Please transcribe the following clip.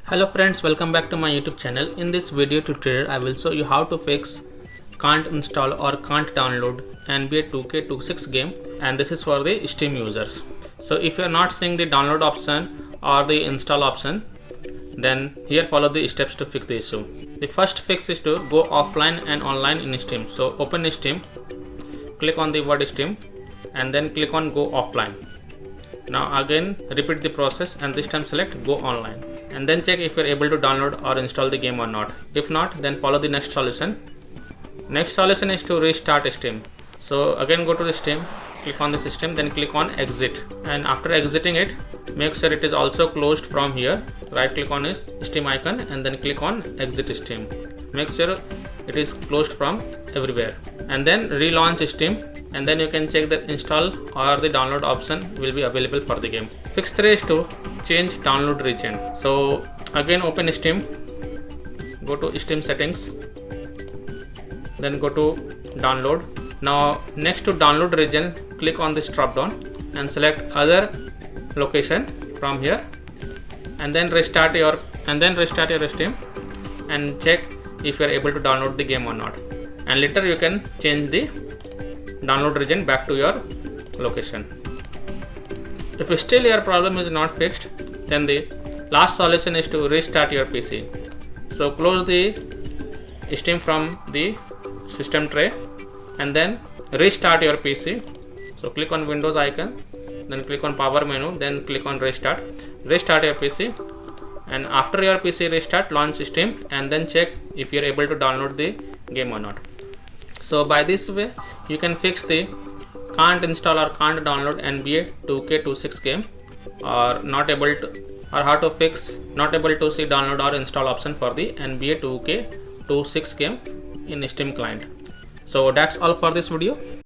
Hello friends, welcome back to my YouTube channel. In this video tutorial I will show you how to fix can't install or can't download NBA 2K26 game, and this is for the Steam users. So if you are not seeing the download option or the install option, then here follow the steps to fix the issue. The first fix is to go offline and online in Steam. So open Steam, click on the word Steam and then click on go offline. Now again repeat the process and this time select go online, and then check if you are able to download or install the game or not. If not, then follow the next solution. Next solution is to restart Steam. So again go to the Steam, click on the system, then click on exit, and after exiting it, make sure it is also closed from here. Right click on this Steam icon and then click on exit Steam. Make sure it is closed from everywhere, and then relaunch Steam, and then you can check that install or the download option will be available for the game. Fix 3 is to change download region. So again open Steam, go to Steam settings, then go to download. Now next to download region, click on this drop down and select other location from here, and then restart your Steam and check if you are able to download the game or not, and later you can change the download region back to your location. If still your problem is not fixed, then the last solution is to restart your PC. So close the Steam from the system tray and then restart your PC. So click on Windows icon, then click on power menu, then click on restart your PC, and after your PC restart, launch Steam and then check if you are able to download the game or not. So by this way you can fix the can't install or can't download NBA 2K26 game, or not able to, or how to fix not able to see download or install option for the NBA 2K26 game in Steam client. So that's all for this video.